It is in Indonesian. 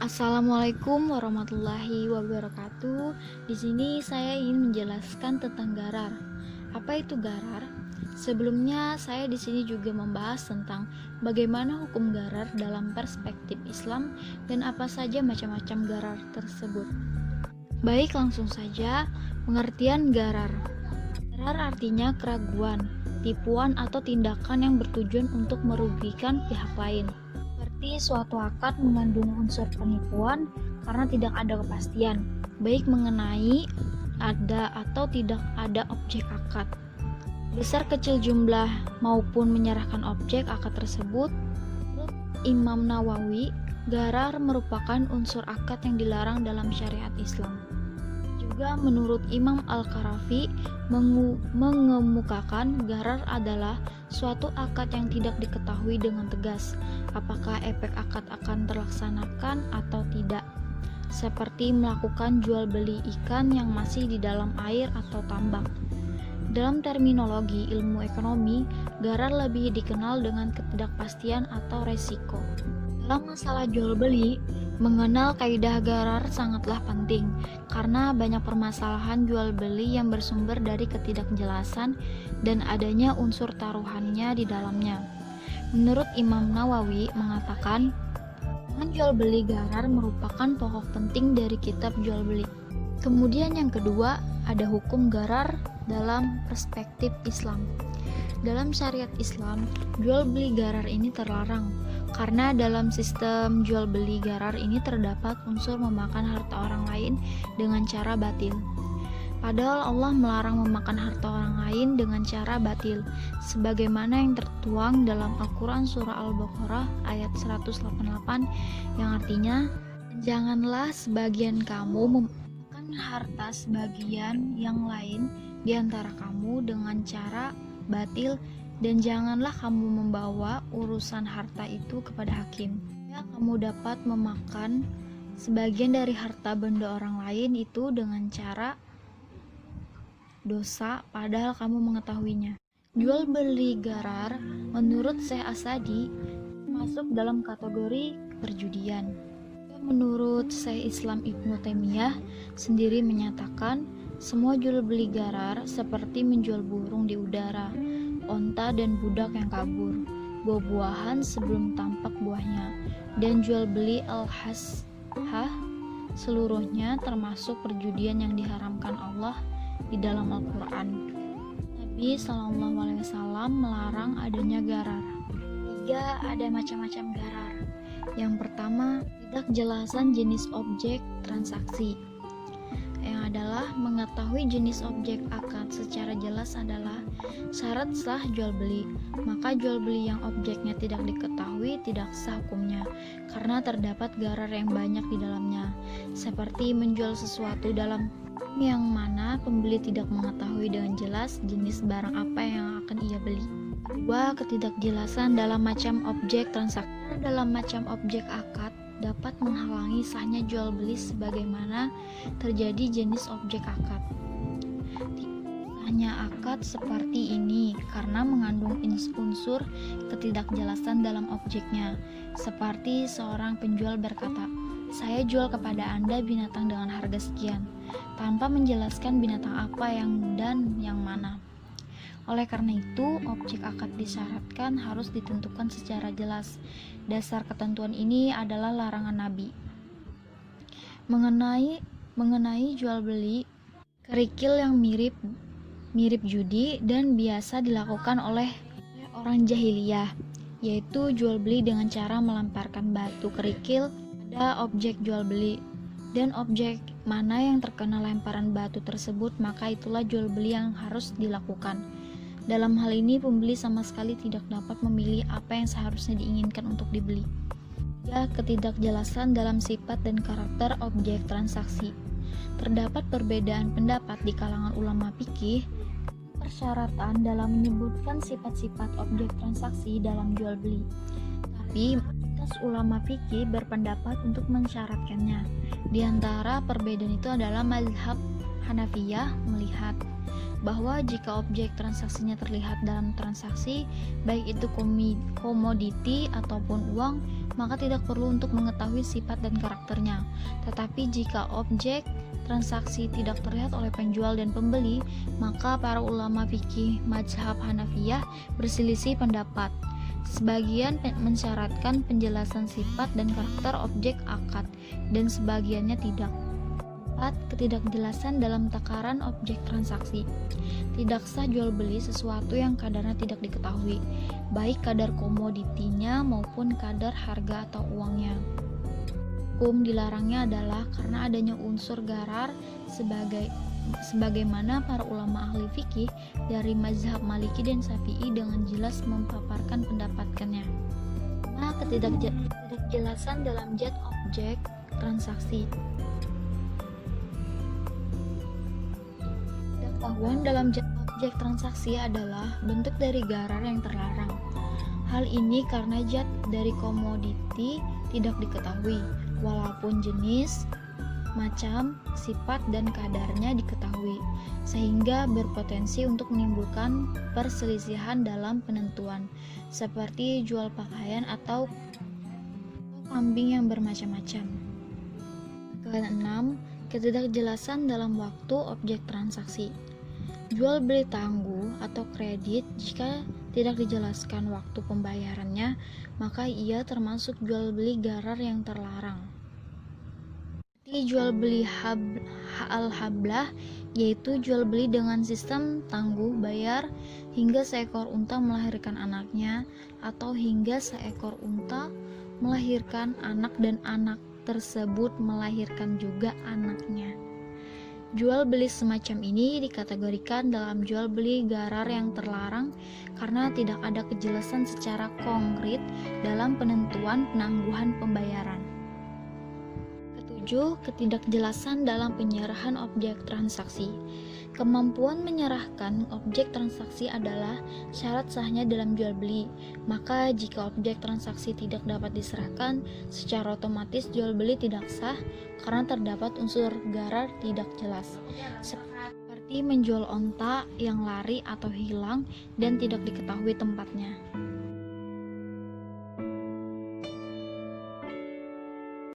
Assalamualaikum warahmatullahi wabarakatuh. Di sini saya ingin menjelaskan tentang gharar. Apa itu gharar? Sebelumnya saya di sini juga membahas tentang bagaimana hukum gharar dalam perspektif Islam dan apa saja macam-macam gharar tersebut. Baik, langsung saja. Pengertian gharar. Gharar artinya keraguan, tipuan atau tindakan yang bertujuan untuk merugikan pihak lain. Seperti suatu akad mengandung unsur penipuan karena tidak ada kepastian, baik mengenai ada atau tidak ada objek akad. Besar kecil jumlah maupun menyerahkan objek akad tersebut. Menurut Imam Nawawi, gharar merupakan unsur akad yang dilarang dalam syariat Islam. Juga menurut Imam Al-Qarafi mengemukakan gharar adalah suatu akad yang tidak diketahui dengan tegas apakah efek akad akan terlaksanakan atau tidak, seperti melakukan jual beli ikan yang masih di dalam air atau tambak. Dalam terminologi ilmu ekonomi, gharar lebih dikenal dengan ketidakpastian atau resiko. Dalam masalah jual beli, mengenal kaidah gharar sangatlah penting karena banyak permasalahan jual beli yang bersumber dari ketidakjelasan dan adanya unsur taruhannya di dalamnya. Menurut Imam Nawawi mengatakan, jual beli gharar merupakan pokok penting dari kitab jual beli. Kemudian yang kedua, ada hukum gharar dalam perspektif Islam. Dalam syariat Islam, jual beli gharar ini terlarang karena dalam sistem jual beli gharar ini terdapat unsur memakan harta orang lain dengan cara batil. Padahal Allah melarang memakan harta orang lain dengan cara batil, sebagaimana yang tertuang dalam Al-Quran Surah Al-Baqarah ayat 188 yang artinya, janganlah sebagian kamu memakan harta sebagian yang lain di antara kamu dengan cara batil, dan janganlah kamu membawa urusan harta itu kepada hakim. Ya, kamu dapat memakan sebagian dari harta benda orang lain itu dengan cara dosa padahal kamu mengetahuinya. Jual beli gharar menurut Syekh Asadi masuk dalam kategori perjudian. Menurut Syekh Islam Ibnu Taimiyah sendiri menyatakan semua jual beli gharar seperti menjual burung di udara, onta dan budak yang kabur, buah-buahan sebelum tampak buahnya, dan jual beli al-hashah seluruhnya termasuk perjudian yang diharamkan Allah di dalam Al-Quran. Nabi SAW melarang adanya gharar. 3. Ada macam-macam gharar. Yang pertama, ketidakjelasan jenis objek transaksi. Yang adalah mengetahui jenis objek akad secara jelas adalah syarat sah jual beli. Maka jual beli yang objeknya tidak diketahui tidak sah hukumnya karena terdapat gharar yang banyak di dalamnya, seperti menjual sesuatu dalam yang mana pembeli tidak mengetahui dengan jelas jenis barang apa yang akan ia beli. 2. Ketidakjelasan dalam macam objek transaksi. Dalam macam objek akad dapat menghalangi sahnya jual beli sebagaimana terjadi jenis objek akad. Hanya akad seperti ini karena mengandung unsur ketidakjelasan dalam objeknya, seperti seorang penjual berkata, "Saya jual kepada Anda binatang dengan harga sekian," tanpa menjelaskan binatang apa dan yang mana. Oleh karena itu, objek akad disyaratkan harus ditentukan secara jelas. Dasar ketentuan ini adalah larangan Nabi. Mengenai jual beli kerikil yang mirip judi dan biasa dilakukan oleh orang jahiliyah, yaitu jual beli dengan cara melemparkan batu kerikil pada objek jual beli, dan objek mana yang terkena lemparan batu tersebut maka itulah jual beli yang harus dilakukan. Dalam hal ini pembeli sama sekali tidak dapat memilih apa yang seharusnya diinginkan untuk dibeli. Ya, ketidakjelasan dalam sifat dan karakter objek transaksi. Terdapat perbedaan pendapat di kalangan ulama fikih persyaratan dalam menyebutkan sifat-sifat objek transaksi dalam jual beli. Tapi mayoritas ulama fikih berpendapat untuk mensyaratkannya. Di antara perbedaan itu adalah mazhab Hanafiyah melihat bahwa jika objek transaksinya terlihat dalam transaksi, baik itu komoditi ataupun uang, maka tidak perlu untuk mengetahui sifat dan karakternya. Tetapi jika objek transaksi tidak terlihat oleh penjual dan pembeli, maka para ulama fikih mazhab Hanafiyah berselisih pendapat. Sebagian mensyaratkan penjelasan sifat dan karakter objek akad, dan sebagiannya tidak. 4. Ketidakjelasan dalam takaran objek transaksi. Tidak sah jual beli sesuatu yang kadarnya tidak diketahui, baik kadar komoditinya maupun kadar harga atau uangnya. Hukum dilarangnya adalah karena adanya unsur gharar sebagaimana para ulama ahli fikih dari mazhab Maliki dan Syafi'i dengan jelas memaparkan pendapatnya. Nah, ketidakjelasan dalam zat objek transaksi. Pengetahuan dalam zat objek transaksi adalah bentuk dari gharar yang terlarang. Hal ini karena zat dari komoditi tidak diketahui, walaupun jenis, macam, sifat, dan kadarnya diketahui, sehingga berpotensi untuk menimbulkan perselisihan dalam penentuan, seperti jual pakaian atau kambing yang bermacam-macam. Keenam, ketidakjelasan dalam waktu objek transaksi. Jual beli tangguh atau kredit, jika tidak dijelaskan waktu pembayarannya, maka ia termasuk jual beli gharar yang terlarang. Jual beli al-hablah, yaitu jual beli dengan sistem tangguh bayar hingga seekor unta melahirkan anaknya, atau hingga seekor unta melahirkan anak dan anak tersebut melahirkan juga anaknya. Jual beli semacam ini dikategorikan dalam jual beli gharar yang terlarang karena tidak ada kejelasan secara konkret dalam penentuan penangguhan pembayaran. Ketujuh, ketidakjelasan dalam penyerahan objek transaksi. Kemampuan menyerahkan objek transaksi adalah syarat sahnya dalam jual beli. Maka jika objek transaksi tidak dapat diserahkan, secara otomatis jual beli tidak sah karena terdapat unsur gharar tidak jelas. Seperti menjual onta yang lari atau hilang dan tidak diketahui tempatnya.